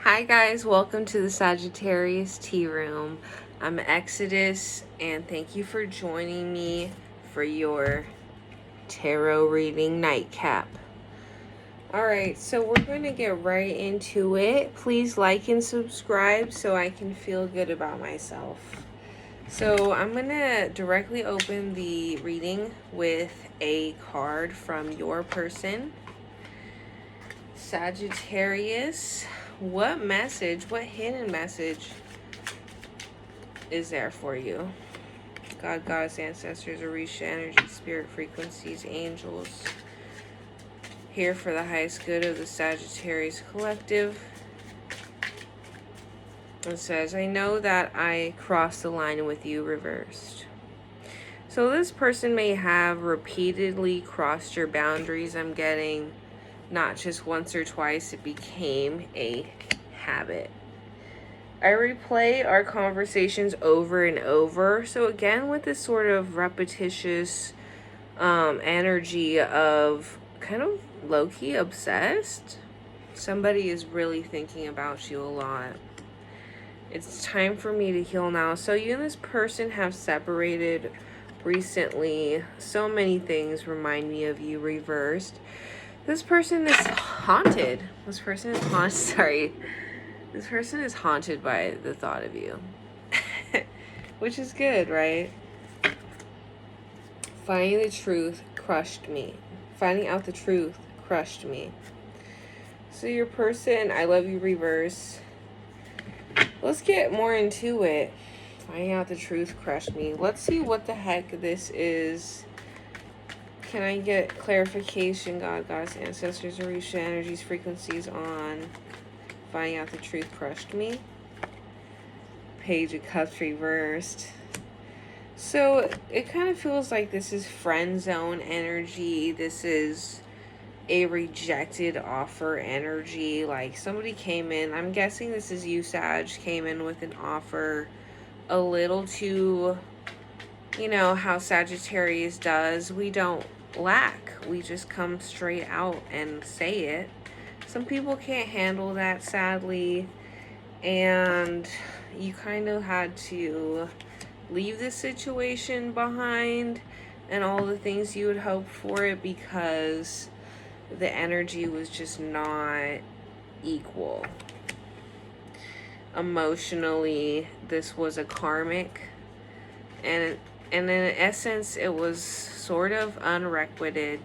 Hi guys, welcome to the Sagittarius Tea Room. I'm Exodus and thank you for joining me for your tarot reading nightcap. Alright, so we're going to get right into it. Please like and subscribe so I can feel good about myself. So I'm going to directly open the reading with a card from your person. Sagittarius, what message, what hidden message is there for you? God, goddess, ancestors, Orisha, energy, spirit, frequencies, angels. Here for the highest good of the Sagittarius collective. It says, I know that I crossed the line with you reversed. So this person may have repeatedly crossed your boundaries. I'm getting not just once or twice, it became a habit. I replay our conversations over and over. So again, with this sort of repetitious energy of kind of low-key obsessed, somebody is really thinking about you a lot. It's time for me to heal now. So you and this person have separated recently. So many things remind me of you reversed. This person is haunted. This person is haunted. Sorry. This person is haunted by the thought of you. Which is good, right? Finding the truth crushed me. Finding out the truth crushed me. So your person, I love you reverse. Let's get more into it. Finding out the truth crushed me. Let's see what the heck this is. Can I get clarification, God, goddess, ancestors, Orisha, energies, frequencies on finding out the truth crushed me? Page of Cups reversed. So it kind of feels like this is friend zone energy. This is a rejected offer energy. Like somebody came in, I'm guessing this is you, Sag, came in with an offer a little too, you know, how Sagittarius does. We don't lack. We just come straight out and say it. Some people can't handle that, sadly, and you kind of had to leave the situation behind and all the things you had hoped for it because the energy was just not equal. Emotionally, this was a karmic, and in essence, it was sort of unrequited.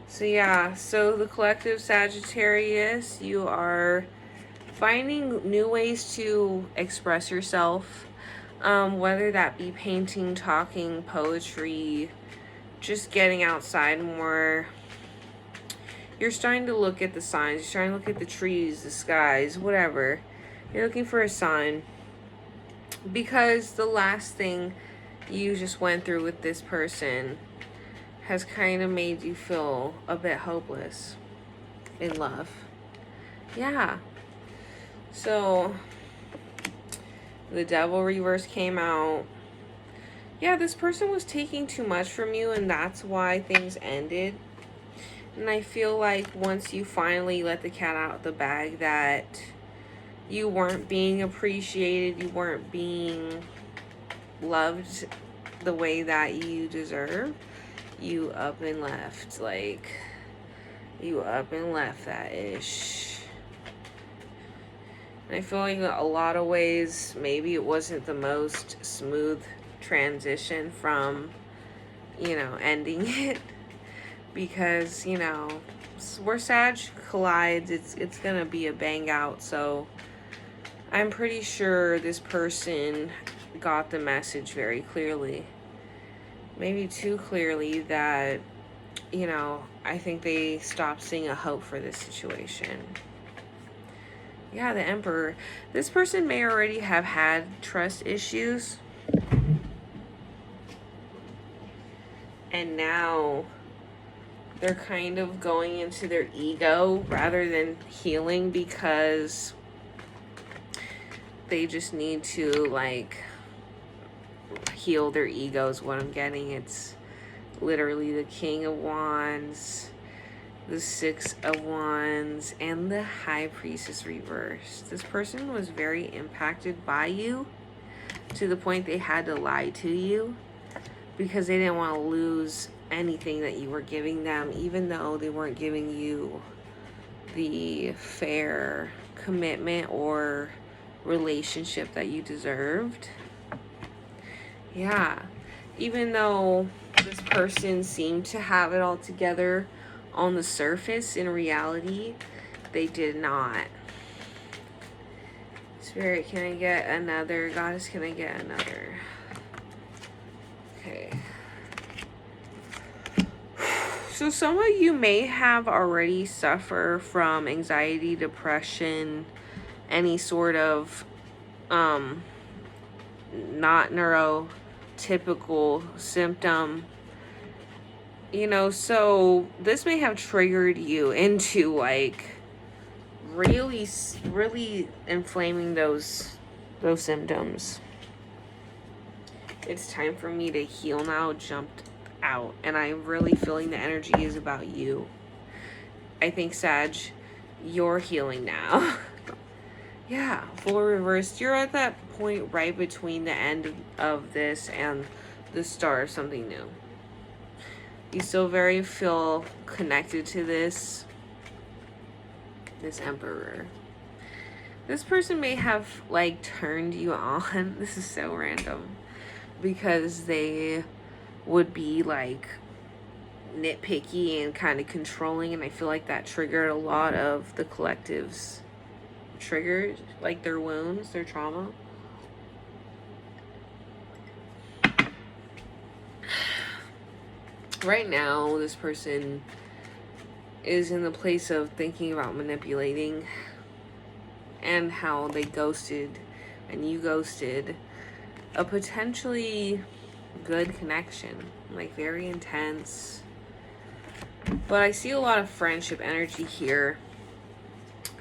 So yeah, so the collective Sagittarius, you are finding new ways to express yourself, whether that be painting, talking, poetry, just getting outside more. You're starting to look at the signs. You're starting to look at the trees, the skies, whatever. You're looking for a sign. Because the last thing you just went through with this person has kind of made you feel a bit hopeless in love. Yeah. So the Devil reverse came out. Yeah, this person was taking too much from you, and that's why things ended. And I feel like once you finally let the cat out of the bag, that you weren't being appreciated, you weren't being loved the way that you deserve, you up and left. Like, you up and left that ish. And I feel like in a lot of ways, maybe it wasn't the most smooth transition from, you know, ending it. Because, you know, where Sag collides, it's gonna be a bang out. So I'm pretty sure this person got the message very clearly. Maybe too clearly that, you know, I think they stopped seeing a hope for this situation. Yeah, the Emperor. This person may already have had trust issues. And now they're kind of going into their ego rather than healing because they just need to, like, heal their egos. What I'm getting, it's literally the King of Wands the Six of Wands, and the High Priestess reversed. This person was very impacted by you to the point they had to lie to you because they didn't want to lose anything that you were giving them, even though they weren't giving you the fair commitment or relationship that you deserved. Yeah, even though this person seemed to have it all together on the surface, in reality, they did not. Spirit, can I get another? Goddess, can I get another? Okay. So some of you may have already suffer from anxiety, depression, any sort of not neurotypical symptom. You know, so this may have triggered you into like really inflaming those symptoms. It's time for me to heal now. Jumped out, and I'm really feeling the energy is about you. I think, Sag, you're healing now. Yeah, full reversed. You're at that point right between the end of this and the start of something new. You still very feel connected to this Emperor. This person may have like turned you on. This is so random, because they would be like nitpicky and kind of controlling, and I feel like that triggered a lot of the collective's triggers, like their wounds, their trauma. Right now, this person is in the place of thinking about manipulating and how they ghosted and you ghosted a potentially good connection, like very intense. But I see a lot of friendship energy here.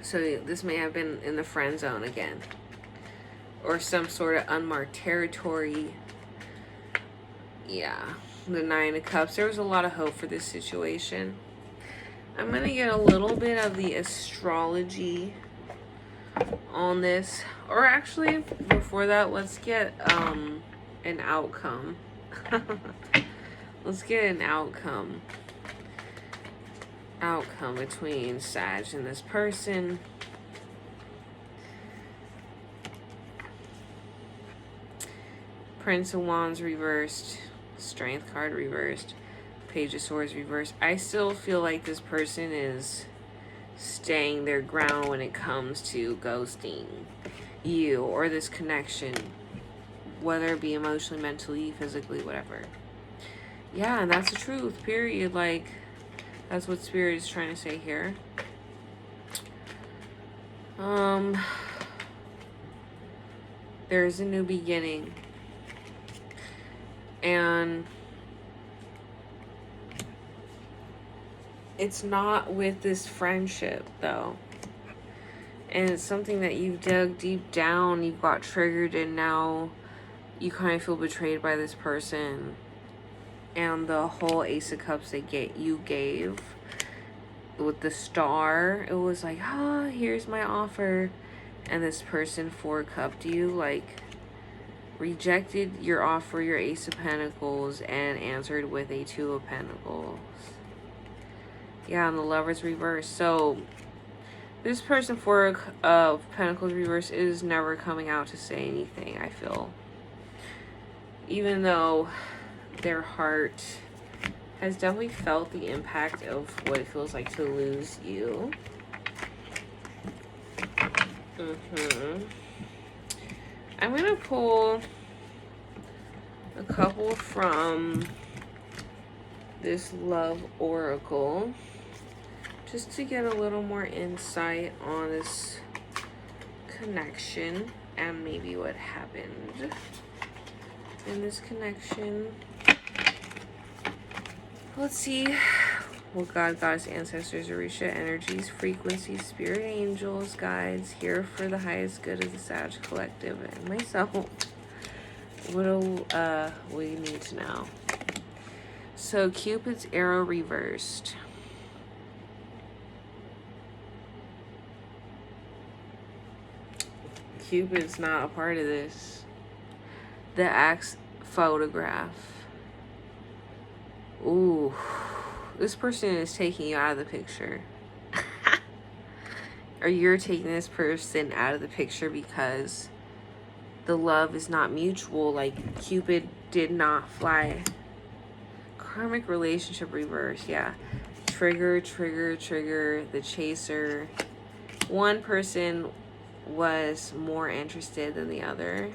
So this may have been in the friend zone again, or some sort of unmarked territory. Yeah, the Nine of Cups. There was a lot of hope for this situation. I'm going to get a little bit of the astrology on this. Or actually, before that, let's get an outcome. Let's get an outcome. Outcome between Sag and this person. Prince of Wands reversed. Strength card reversed. Page of Swords reversed. I still feel like this person is staying their ground when it comes to ghosting you or this connection, whether it be emotionally, mentally, physically, whatever. Yeah, and that's the truth, period. Like, that's what Spirit is trying to say here. There's a new beginning. And it's not with this friendship, though. And it's something that you've dug deep down, you've got triggered, and now you kind of feel betrayed by this person. And the whole Ace of Cups you gave with the star, it was like, here's my offer. And this person 4-cupped you, like, rejected your offer, your Ace of Pentacles, and answered with a 2 of Pentacles. Yeah, and the Lover's reverse. So this person 4 of Pentacles reverse is never coming out to say anything, I feel. Even though their heart has definitely felt the impact of what it feels like to lose you. I'm going to pull a couple from this Love Oracle just to get a little more insight on this connection and maybe what happened in this connection. Let's see what God, Goddess, Ancestors, Orisha, energies, frequencies, spirit angels, guides, here for the highest good of the Sag Collective and myself. What do we need to know? So Cupid's arrow reversed. Cupid's not a part of this. The axe photograph. Ooh. This person is taking you out of the picture. Or you're taking this person out of the picture because the love is not mutual. Like, Cupid did not fly. Karmic relationship reverse. Yeah. Trigger, trigger, trigger. The chaser. One person was more interested than the other.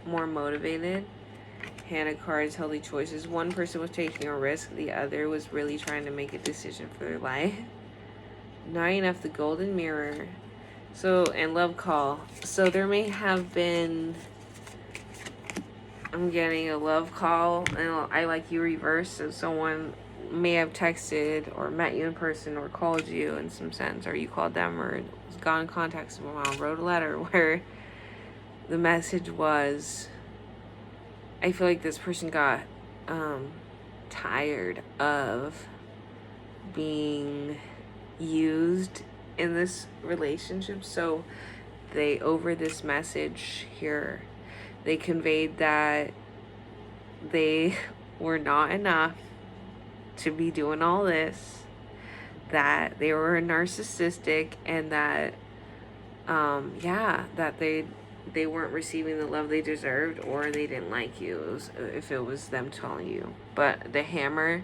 More motivated. Hand of cards, healthy choices. One person was taking a risk. The other was really trying to make a decision for their life. Not enough. The golden mirror. So, and love call. So there may have been, I'm getting a love call, and I like you reverse. So someone may have texted or met you in person or called you in some sense, or you called them or got in contact with someone, wrote a letter where the message was, I feel like this person got tired of being used in this relationship, so they, over this message here, they conveyed that they were not enough to be doing all this, that they were narcissistic, and that that they weren't receiving the love they deserved, or they didn't like you, if it was them telling you. But the hammer,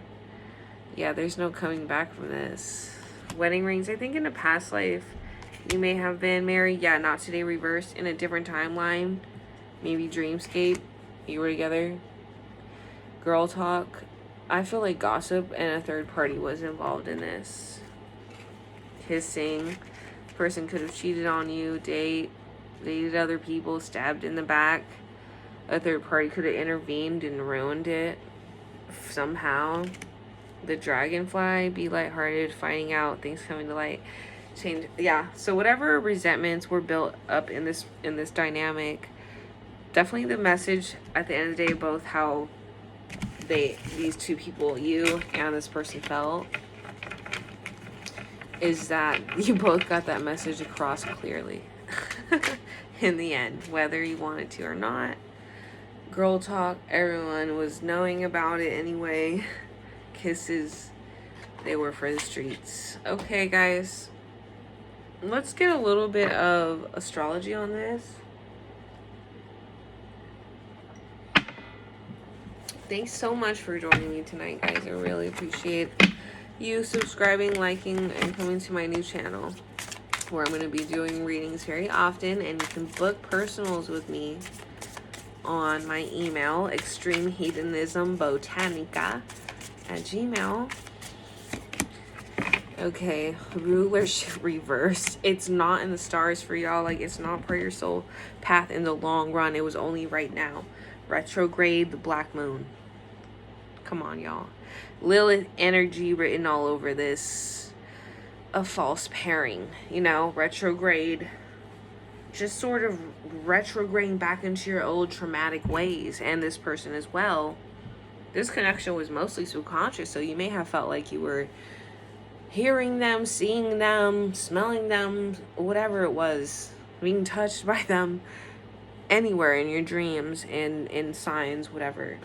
yeah, there's no coming back from this. Wedding rings. I think in a past life you may have been married. Yeah, not today reversed. In a different timeline, maybe dreamscape, you were together. Girl talk. I feel like gossip and a third party was involved in this. Kissing. Person could have cheated on you. Dated other people. Stabbed in the back. A third party could have intervened and ruined it somehow. The dragonfly, be lighthearted, finding out, things coming to light, change. Yeah, so whatever resentments were built up in this dynamic, definitely the message at the end of the day, both how these two people, you and this person, felt, is that you both got that message across clearly in the end, whether you wanted to or not. Girl talk, everyone was knowing about it anyway. Kisses, they were for the streets. Okay, guys, let's get a little bit of astrology on this. Thanks so much for joining me tonight, guys. I really appreciate you subscribing, liking, and coming to my new channel, where I'm going to be doing readings very often, and you can book personals with me on my email, extremehedonismbotanica@gmail. Okay, rulership reversed. It's not in the stars for y'all. Like, it's not part of your soul path in the long run. It was only right now. Retrograde, the black moon. Come on, y'all. Lilith energy written all over this. A false pairing, you know, retrograde. Just sort of retrograding back into your old traumatic ways, and this person as well. This connection was mostly subconscious, so you may have felt like you were hearing them, seeing them, smelling them, whatever it was, being touched by them anywhere in your dreams and in signs, whatever.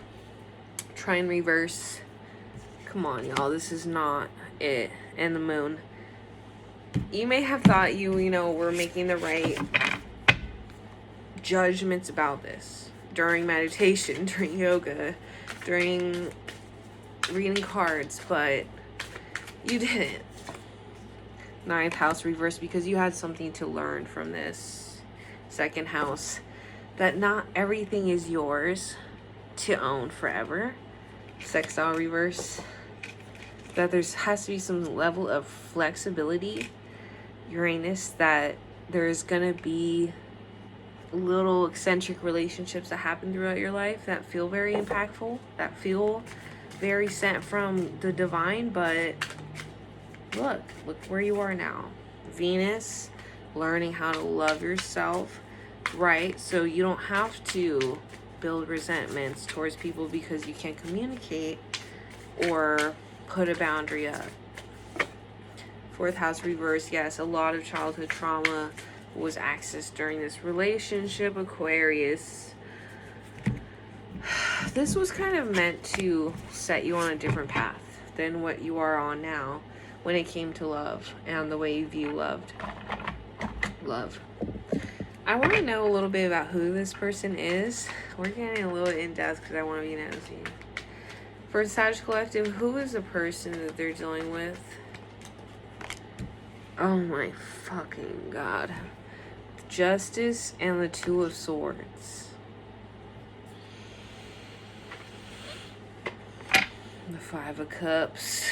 Try and reverse. Come on, y'all, this is not it. And the moon. You may have thought you were making the right judgments about this during meditation, during yoga, during reading cards, but you didn't. Ninth house reversed because you had something to learn from this. Second house, that not everything is yours to own forever. Sextile reverse, that there has to be some level of flexibility. Uranus, that there's gonna be little eccentric relationships that happen throughout your life that feel very impactful, that feel very sent from the divine, but look where you are now. Venus, learning how to love yourself, right? So you don't have to build resentments towards people because you can't communicate or put a boundary up. Fourth house reverse, yes, a lot of childhood trauma, was accessed during this relationship, Aquarius. This was kind of meant to set you on a different path than what you are on now when it came to love and the way you view love. I want to know a little bit about who this person is. We're getting a little in-depth because I want to be nosy. For Sag Collective, who is the person that they're dealing with? Oh my fucking God. Justice and the Two of Swords. The Five of Cups.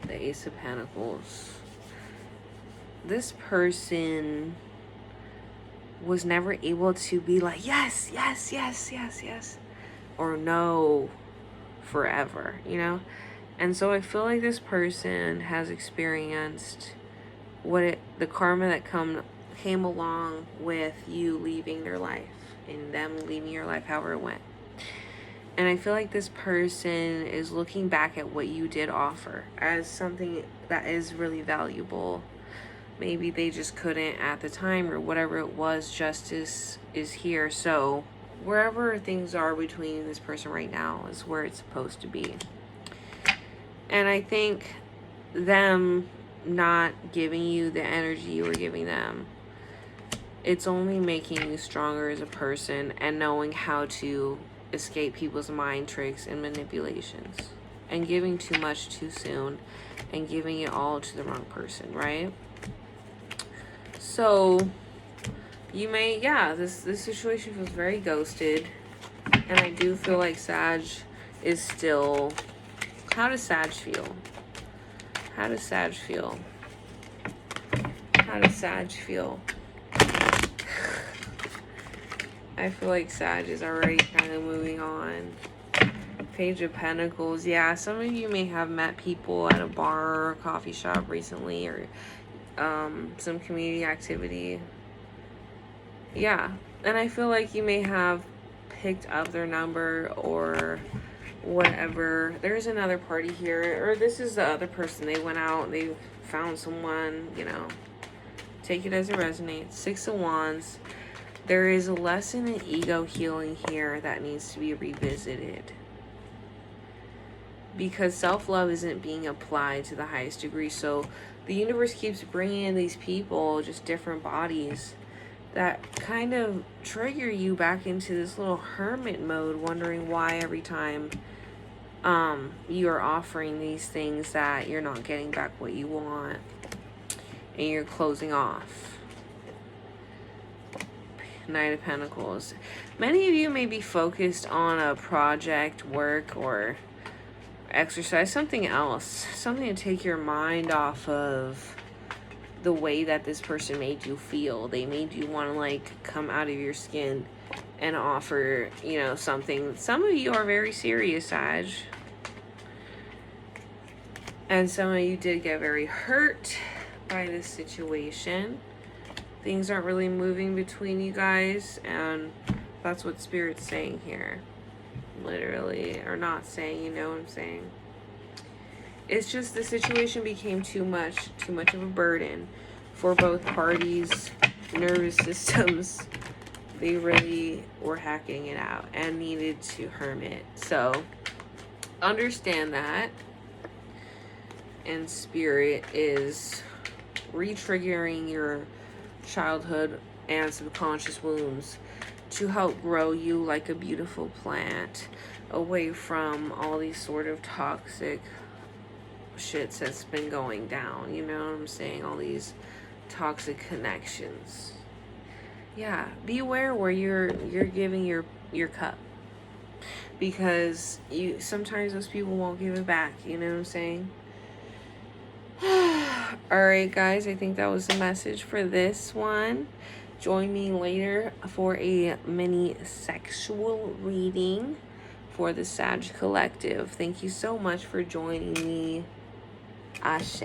The Ace of Pentacles. This person was never able to be like, yes, yes, yes, yes, yes, or no forever, you know? And so I feel like this person has experienced the karma that came along with you leaving their life and them leaving your life, however it went. And I feel like this person is looking back at what you did offer as something that is really valuable. Maybe they just couldn't at the time, or whatever it was. Justice is here. So wherever things are between this person right now is where it's supposed to be. And I think them not giving you the energy you were giving them, it's only making you stronger as a person and knowing how to escape people's mind tricks and manipulations, and giving too much too soon and giving it all to the wrong person, right? So you may, this situation feels very ghosted, and I do feel like Sag is still. How does Sag feel? How does Sag feel? How does Sag feel? I feel like Sag is already kind of moving on. Page of Pentacles. Yeah, some of you may have met people at a bar or a coffee shop recently, or some community activity. Yeah, and I feel like you may have picked up their number or whatever. There's another party here, or this is the other person. They went out, they found someone, you know. Take it as it resonates. Six of Wands. There is a lesson in ego healing here that needs to be revisited, because self-love isn't being applied to the highest degree. So the universe keeps bringing in these people, just different bodies, that kind of trigger you back into this little hermit mode, wondering why every time you are offering these things that you're not getting back what you want, and you're closing off. Knight of Pentacles. Many of you may be focused on a project, work, or exercise, something else, something to take your mind off of the way that this person made you feel. They made you want to like come out of your skin and offer, you know, something. Some of you are very serious, Sag, and some of you did get very hurt by this situation. Things aren't really moving between you guys, and that's what Spirit's saying here. Literally, or not saying, you know what I'm saying. It's just the situation became too much of a burden for both parties' nervous systems. They really were hacking it out and needed to hermit. So understand that. And Spirit is re-triggering your childhood and subconscious wounds to help grow you like a beautiful plant away from all these sort of toxic shits that's been going down, you know what I'm saying? All these toxic connections. Yeah, be aware where you're giving your cup, because sometimes those people won't give it back, you know what I'm saying? Alright guys, I think that was the message for this one. Join me later for a mini sexual reading for the Sag Collective. Thank you so much for joining me. Ashe.